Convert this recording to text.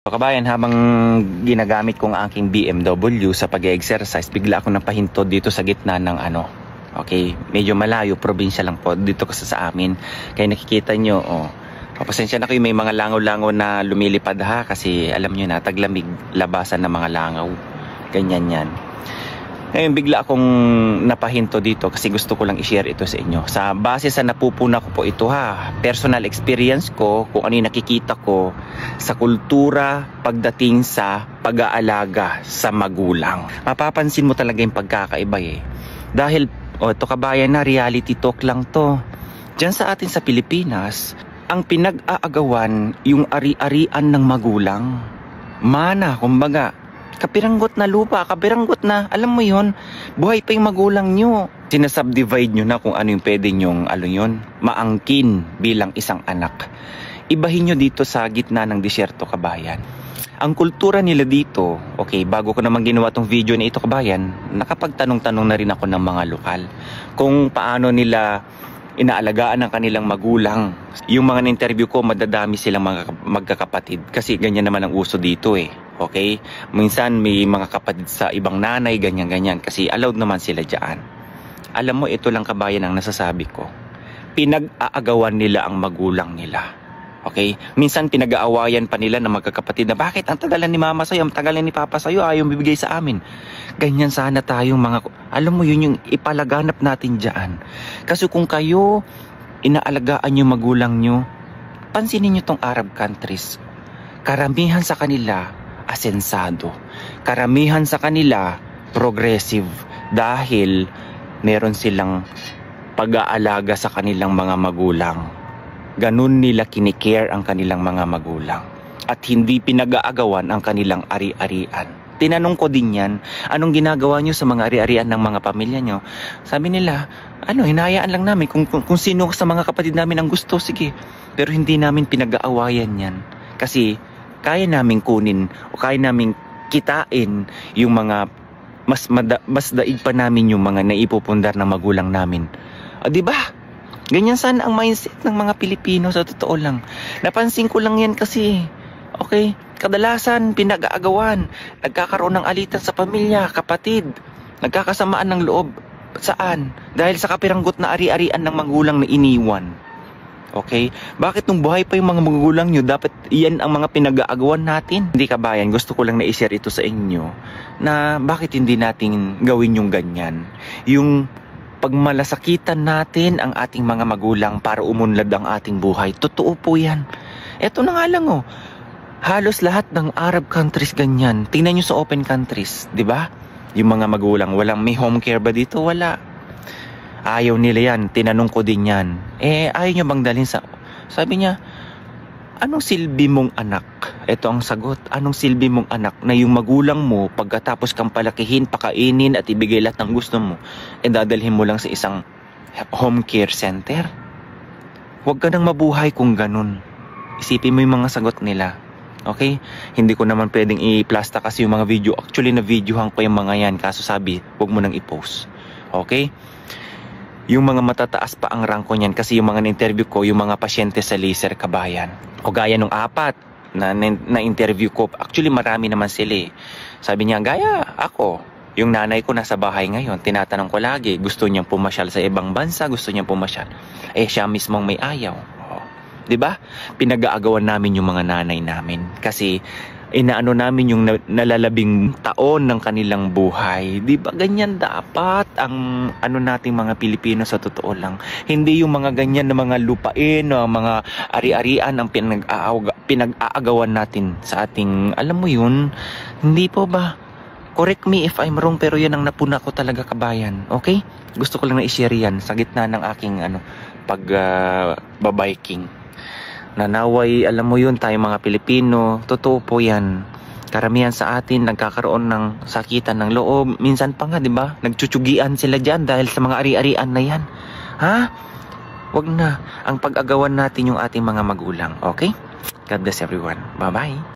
So, kabayan, habang ginagamit kong aking BMW sa pag-exercise, bigla ako napahinto dito sa gitna ng okay, medyo malayo, probinsya lang po dito kasi sa amin. Kaya nakikita nyo, pasensya na kayo, may mga langaw-langaw na lumilipad ha, kasi alam nyo na, taglamig, labasan ng mga langaw, ganyan yan. Ngayon bigla akong napahinto dito kasi gusto ko lang i-share ito sa inyo. Sa base sa napupuna ko po ito ha, personal experience ko, kung ano yung nakikita ko sa kultura pagdating sa pag-aalaga sa magulang. Mapapansin mo talaga yung pagkakaiba Dahil, ito kabayan na, reality talk lang to. Diyan sa atin sa Pilipinas, ang pinag-aagawan yung ari-arian ng magulang. Mana, kumbaga, kapiranggot na lupa, kapiranggot na, alam mo yon, buhay pa yung magulang nyo. Sinasubdivide nyo na kung ano yung pwede nyong, maangkin bilang isang anak. Ibahin nyo dito sa gitna ng disyerto, kabayan. Ang kultura nila dito, okay, bago ko naman ginawa tong video na ito, kabayan, nakapagtanong-tanong na rin ako ng mga lokal kung paano nila inaalagaan ng kanilang magulang. Yung mga na-interview ko, madadami silang mga magkakapatid kasi ganyan naman ang uso dito okay? Minsan may mga kapatid sa ibang nanay, ganyan-ganyan kasi allowed naman sila dyan. Alam mo, ito lang kabayan ang nasasabi ko. Pinag-aagawan nila ang magulang nila. Okay? Minsan pinag-aawayan pa nila ng magkakapatid na bakit ang tagalan ni mama sa'yo, ang tagalan ni papa sa'yo, ayaw bibigay sa amin. Ganyan sana tayong mga, alam mo yun yung ipalaganap natin dyan. Kasi kung kayo inaalagaan yung magulang nyo, pansinin nyo tong Arab countries. Karamihan sa kanila asensado. Karamihan sa kanila progressive dahil meron silang pag-aalaga sa kanilang mga magulang. Ganun nila kinikare ang kanilang mga magulang at hindi pinag-aagawan ang kanilang ari-arian. Tinanong ko din yan, anong ginagawa nyo sa mga ari-arian ng mga pamilya nyo? Sabi nila, hinahayaan lang namin kung sino sa mga kapatid namin ang gusto, sige. Pero hindi namin pinag-aawayan yan kasi kaya namin kunin o kaya namin kitain yung mga mas daig pa namin yung mga naipupundar ng magulang namin. Di ba? Ganyan sana ang mindset ng mga Pilipino, sa totoo lang. Napansin ko lang yan kasi, okay, kadalasan pinag-aagawan, nagkakaroon ng alitan sa pamilya, kapatid, nagkakasamaan ng loob. Saan? Dahil sa kapiranggot na ari-arian ng magulang na iniwan. Okay? Bakit nung buhay pa yung mga magulang nyo, dapat iyan ang mga pinag-aagawan natin? Hindi kabayan, gusto ko lang na-share ito sa inyo na bakit hindi natin gawin yung ganyan. Yung pagmalasakitan natin ang ating mga magulang para umunlad ang ating buhay. Totoo po yan. Eto na nga lang halos lahat ng Arab countries ganyan. Tingnan nyo sa open countries, di ba? Yung mga magulang, may home care ba dito? Wala. Ayaw nila yan. Tinanong ko din yan. Ayaw nyo bang dalhin sa... Sabi niya, anong silbi mong anak? Ito ang sagot. Anong silbi mong anak na yung magulang mo pagkatapos kang palakihin, pakainin at ibigay lahat ng gusto mo, dadalhin mo lang sa isang home care center? Huwag ka nang mabuhay kung ganun. Isipin mo yung mga sagot nila. Okay? Hindi ko naman pwedeng i-plasta kasi yung mga video. Actually, na-videohan ko yung mga yan. Kaso sabi, huwag mo nang i-post. Okay? Yung mga matataas pa ang ranko niyan kasi yung mga na-interview ko, yung mga pasyente sa laser, kabayan. O gaya nung 4 na-interview ko. Actually, marami naman sila Sabi niya, gaya ako. Yung nanay ko nasa bahay ngayon. Tinatanong ko lagi, gusto niyang pumasyal sa ibang bansa, gusto niyang pumasyal. Siya mismong may ayaw. Diba? Pinag-aagawan namin yung mga nanay namin. Kasi, inaano namin yung nalalabing taon ng kanilang buhay. Diba? Ganyan dapat ang nating mga Pilipino, sa totoo lang. Hindi yung mga ganyan na mga lupain o mga ari-arian ang pinag-aagawan natin sa ating, alam mo yun, hindi po ba? Correct me if I'm wrong, pero yan ang napuna ko talaga, kabayan. Okay? Gusto ko lang na i-share yan sa gitna ng aking pag-biking. Nanaway, alam mo yun, tayo mga Pilipino, totoo po yan. Karamihan sa atin nagkakaroon ng sakitan ng loob. Minsan pa nga, di ba? Nagtsutyugian sila dyan dahil sa mga ari-arian na yan. Ha? Wag na. Ang pag-agawan natin yung ating mga magulang. Okay? God bless everyone. Bye-bye.